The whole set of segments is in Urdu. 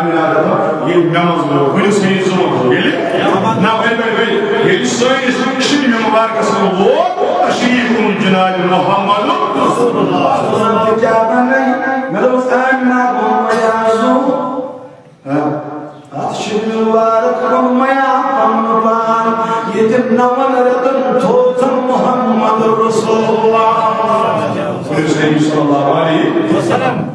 Amina da yel namazı bunu seyir zaman yeli na böyle yeli söyle şimdi mübarekası bu aşıyı Cenab-ı Muhammed Resulullah Melus Amina olmayazu Ateşi mübarek olmaya anlapan yetim navalardan tutan Muhammed Resulullah Hüseyin sallallahu aleyhi ve sellem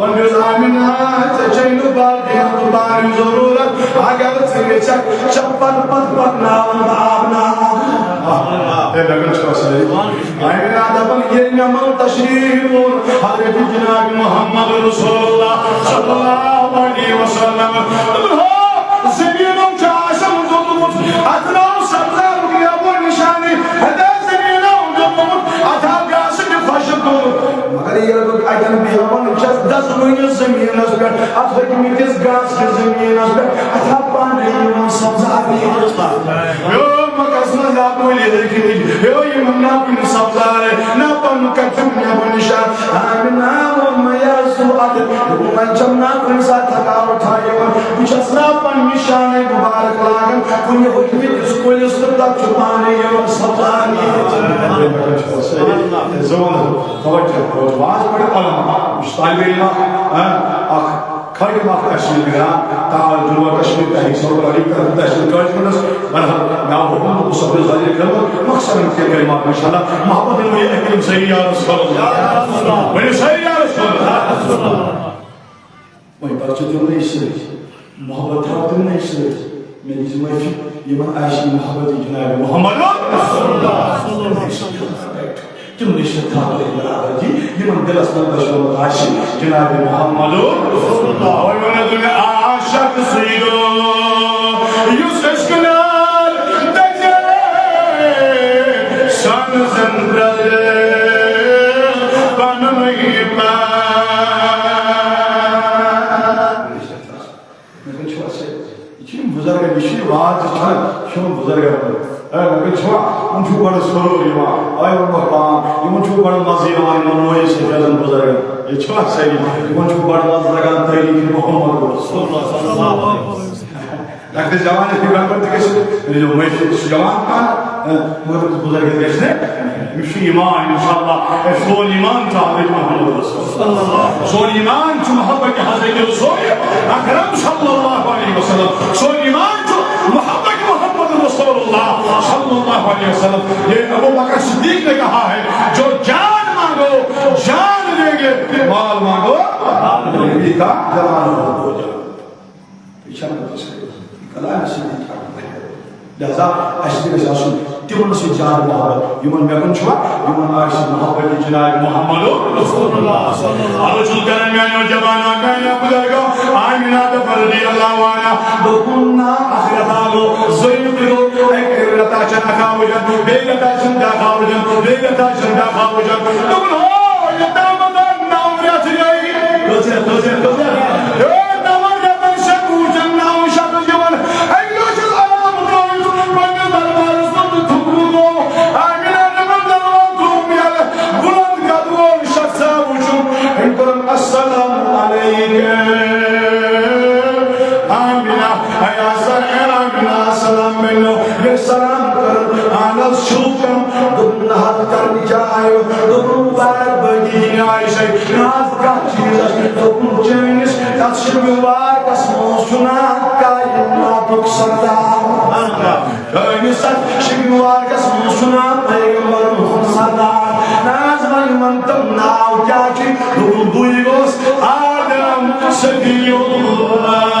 ونجز آمنا تجين بالدين تباري ضرورت اگر سيچك چپن پت پتنا آمنا لگن شواسلي آمنا دبن يرنا من تشريف حضرت جناب محمد رسول الله صلى الله عليه وسلم زمينهم جاسم ظلمت اتنا سبزار يابون نشاني هذا زمينهم ظلمت اتا قاسم فشكو مگر یہ لوگ اگر بیابان جس دس مہینے زمین اس پر اتھک میتس گاس کے زمین اس پر اتھا پانے یوں سبزاری یو مکسنا لا بولی دیکھنی یو یہ منا بن سبزار نہ پن کا چمیا بنشان آمنا و میاسو اد من چمنا کن ساتھ کا اٹھائے کچھ اسرا پن نشان مبارک لاگن کوئی ہوئی بھی اس کو اس تک چھپانے یوں سبزاری زمان توجہ واز پڑھ علماء طالب علم خارج ما تشمل بنا تعال جوا تشمل تحقيق صور عليك تشمل كاجمنس مرحبا يا حكم صبر هذه الكلمه مقصد من الكلمات ان شاء الله محبه المؤمن سيدي يا رسول الله وين سيدي يا رسول الله وين برجتهم ليش محبتهم ليش من جمعه يمن عايش محبه جناب محمد رسول الله صلى الله عليه وسلم جمله شتاب الابدي لمن درس من عاشق جناب محمد رسول الله ومن عاشق سيدو يسكن الدجال شان زندر بنميما ممكن شو اسه يجي بزرگ يشي واز شو بزرگ ممكن شو انشو بڑا سرور يما آئے مقام يمنشو بڑا مزيوان منوي سيفيدن بزرگ یہ چھو سيدي يمنشو بڑا مزرگان تحريك محمد رسول الله صلى الله عليه وسلم لكن جوان اتباع کرتے کسی جو میشی جوان کان محمد بزرگ کسی مشي ایمان انشاءاللہ سول ایمان حضرت محمد رسول اللہ سول ایمان چو محبت حضرت رسول اکرم صلی اللہ علیہ وسلم سول ایمان چو محبت محمد رسول اللہ صلی اللہ علیہ وسلم یہ ابو بکر صدیق نے کہا ہے جو جان مانگو جان دیں گے مال مانگو نبی کا جلال ہو جائے پیچھا میں کسی کلام صدیق لہذا اشتر جاسون تمن سے جان محبت یمن مکن چھوا یمن عاشق محبت جناب محمد رسول اللہ صلی اللہ علیہ وسلم درمیان جوانہ میں بزرگوں آمینہ رضی اللہ عنہا بکنا اخرتاگو زیدو ایک رتا چنہ کھاوجن بیلتا چندہ کھاوجن بیلتا چندہ کھاوجن تمن ہو یتامدن ناوریت جائی دوزر السلام عليك آمنا يا سرعر آمنا سلام منو یہ سلام کر آنا شوکم دن حد کر جائے دن مبارک بگین آئیشے ناز کا چیز دن چینس تشبوار کسمو سنا کائناتک سردار چینس تشبوار کسمو سنا پیغمبر تم ناو کیا چھ دوی گوس آدم صفی اللہ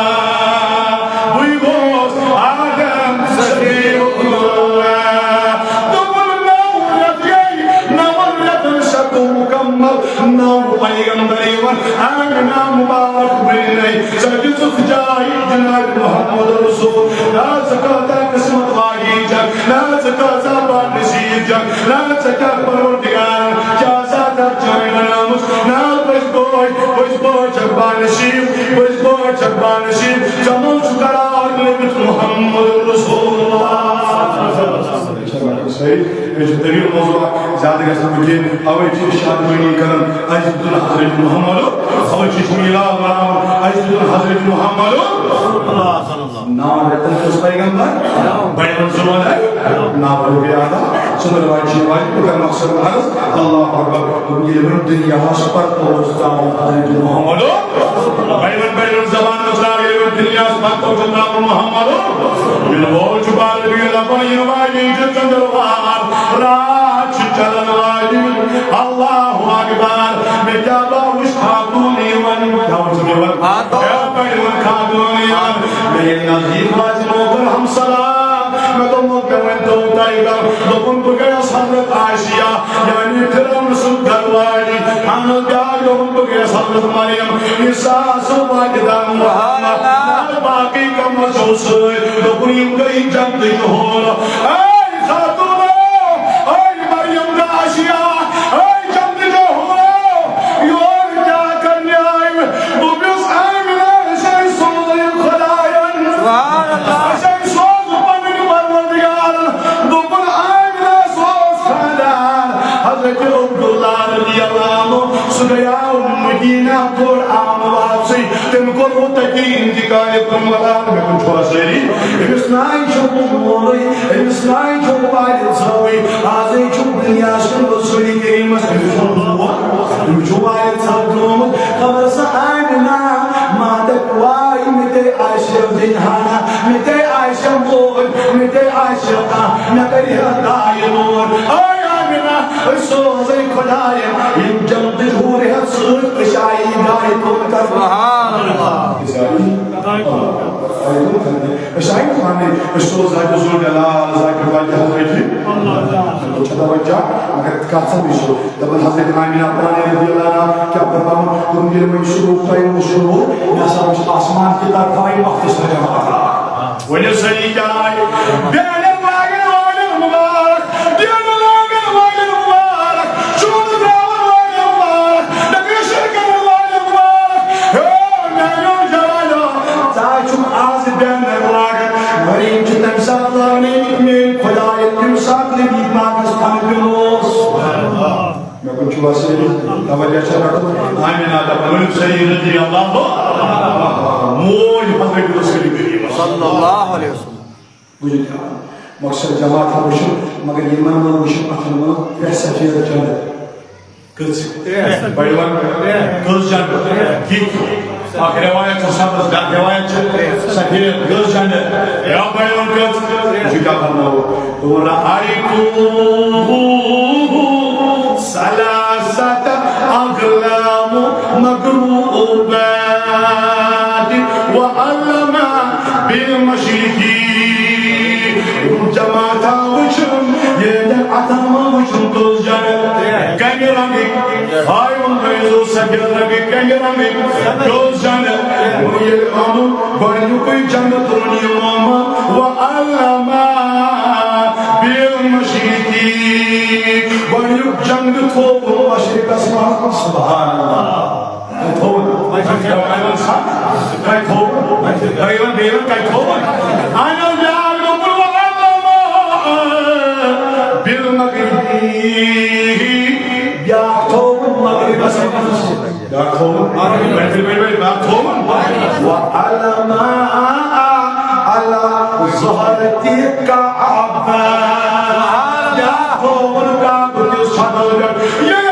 دوی گوس آدم صفی اللہ دوبل نو رفیعی نو رفن شکو مکمل نو پیغمبری ون آمنا مبارک بینی سجد جائی جناب محمد رسول لا زکاة قسمت وائی جگ لا زکاة زبان نصیب جگ لا زکاة پروردگار جازات جائن نامس نا پش بوئی جگبان نصیب جمال شکرار لبت محمد رسول اللہ صحیح یہ طویل موضوع زیادہ گژھن وٕنکٮ۪ن اوے چھِ شادمٲنی کران اجد حضرت محمد اوے چھِ میلاد مناوان اجد حضرت محمد نام رتن کس پیغمبر بڑے زمان نام روی آدھا سنر واجی واجی کا مقصد حضرت اللہ اکبر یہ دنیا پر پہنچتا حضرت محمد بڑے زمان دنیا پر پہنچتا محمد یہ بول چکا لگی لبائی واجی چندر راج چلن والی اللہ اکبر میں کیا باوش خاتونی ون خاتونی ون میں نظیر واجنوں پر ہم سلام میں تو مکمل دو تائیگر لکن کو گیا حضرت عائشہ یعنی پھرم رسول گھر والی ہم پیار لکن کو گیا حضرت مریم عیسیٰ سواجدہ محمد باقی کا محسوس لکن گئی جب دیکھ ہو اے خاتون مدینہ پور آم واپسی تم کو متقی انتقال کمالات میں کچھ واسری امس نائی چھو مولی امس نائی چھو والد سوئی آزی چھو دنیا شن رسولی کریمس امس چھو والد سوئی خبر سا آمنا مادک وائی میتے عائشہ دنہانا میتے عائشہ مول میتے عائشہ کا نکری ہدائی نور آئی آمنا سوزی خدایم ان جمد جھور ہے سوز اشائی گائی کن کر سبحان اللہ اشائی خانے اشتو زاکی زور دلال زاکی واجہ حضرت چھتا وجہ اگر کاسا بھی شروع دبن حضرت آمینہ پرانے رضی اللہ عنہ کیا پرمام تم دل میں شروع تائیم شروع نیسا مجھ آسمان کی طرف آئی وقت اس رجم آتا وجہ صحیح کیا آئی بیانے واگن واگن مبارک دیانے واگن واگن مبارک شروع دراؤن واگن مبارک نبی شرکن واگن مبارک نیو جوالو تاچم آز بیانے واگن مریم چتن ساتھانی من خدای تمساق لگی ماکس پانکلوس میں کچھ واسے توجہ چاہتا آمینہ دبن سید رضی اللہ موج حضرت رسول کریم صلی اللہ علیہ وسلم مجھے کہا مقصد جماعت ہے وشن مگر ایمان من وشن اخرما پیسہ فیدہ چاہتا کس بڑی وان کس جانتا کیت آخر روایت سے سابت روایت سے سفید کس جانتا یا بڑی وان کس مجھے کہا کرنا ہو تو رأیتو سلاسة أغلام مقروبات وعلما بالمشرق جماعتا وشم يدن عتما وشم توزجان كنگي رنگي آيون غيزو سكر رنگي كنگي رنگي توزجان ويلعمو بانيوكي جنة رني ماما وعلما بالمشرق بانيوك جنة توبو مشرق اسمها سبحان الله توبو آيون سا كاي توبو آيون بيون كاي توبو آيون جاء بالمغرب يا توبو مغرب يا توبو يا توبو وعلى ما على ظهرتك عبا يا توبو الكعب يصحب يا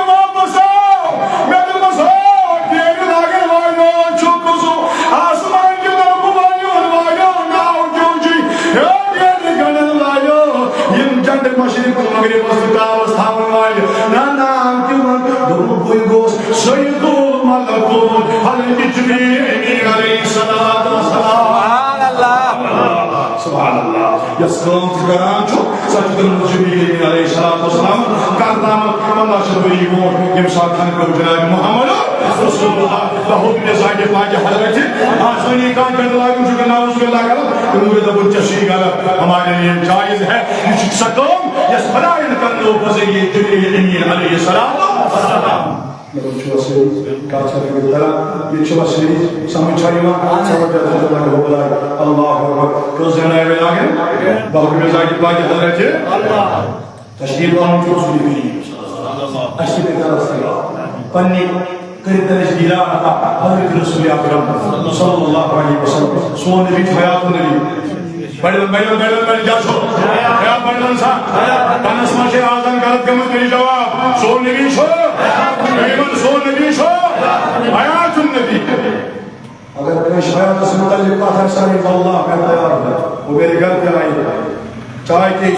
مشرق المغرب وسطا وسطا والوالي نا نا شکران چھو سچ دن جبریل علیہ السلام کردام اللہ شبری ووٹ یم سات کھن کو جناب محمد رسول اللہ بہت مزاج پاک حضرت آسانی کا بدلا جو کہ ناؤز باللہ کرم امور دبن چشی گلا ہمارے لیے جائز ہے یہ سکوم یس فرائض کرنو بذریعہ جبریل علیہ السلام Mereka cuba sendiri, kaca di dalam, dia cuba sendiri, sambil cari makan, sambil datang ke belakang, Allahu Akbar. Gözlerine evvelâgen, bakımız ayet baki Hazreti, teşkil olan çok sürüklüyoruz. Aşkı bir tarafıyla, panni, kırıklarız dilâna, Hazreti Resulü Akram, sallallahu aleyhi ve sellem, son nebi hayatın nebi. Bayılın jaço, ya bayılın sa, tanışma şey ağzından kalıp kımız beni cevap, son nebi şu. Eyvallah son nebi şu, hayatın nebi. Agar peş hayatı sınırlı baat etsene Allah ben tayarım. Bu beni gel kırayım. Çay ke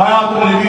hayatın nebi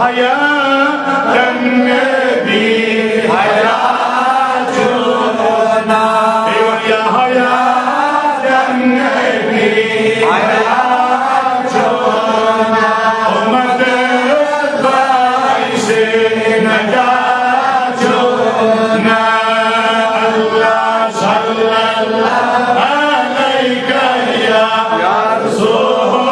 hayatın nebi hayatuna. Eyvallah ya hayatın nebi hayatuna. Ummadı baise necatuna. Allah sallallahu aleyke ya Resulallah.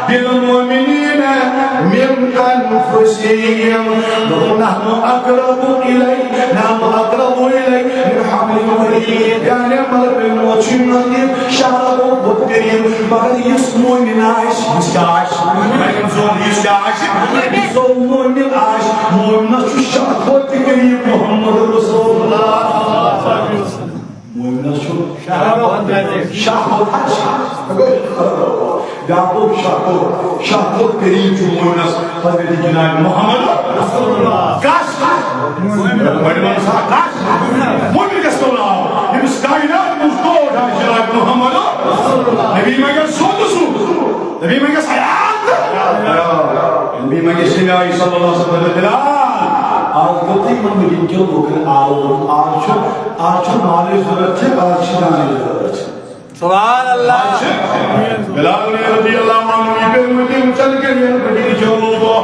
بالمؤمنين من أنفسهم نحن أقرب إليه من حبل الوريد يعني مر بالموت شعره والدريم مگر يسمون من عاش يستعاش يسمون من عاش مؤمنة الشعب والدريم محمد رسول الله مؤمنة شعب Yaqub Şahkut Kerim Cumhuriyet Hazreti Cenab-ı Muhammed Resulullah. Kaç? Bagaimana sah? Kaç? Mungkin keseluruhan. Ini kainat mustahil dari Cenab-ı Muhammed Resulullah. Nabi mengajar suatu, Nabi mengajar hayat. Nabi mengajar Nabi sallallahu alaihi wasallam. Ağzı menginjil bukan ağaç mali zürreti ağaç zürreti. Subhanallah. Bilal ne radıyallahu anh ipe mujhe chal kar ye badi jo ko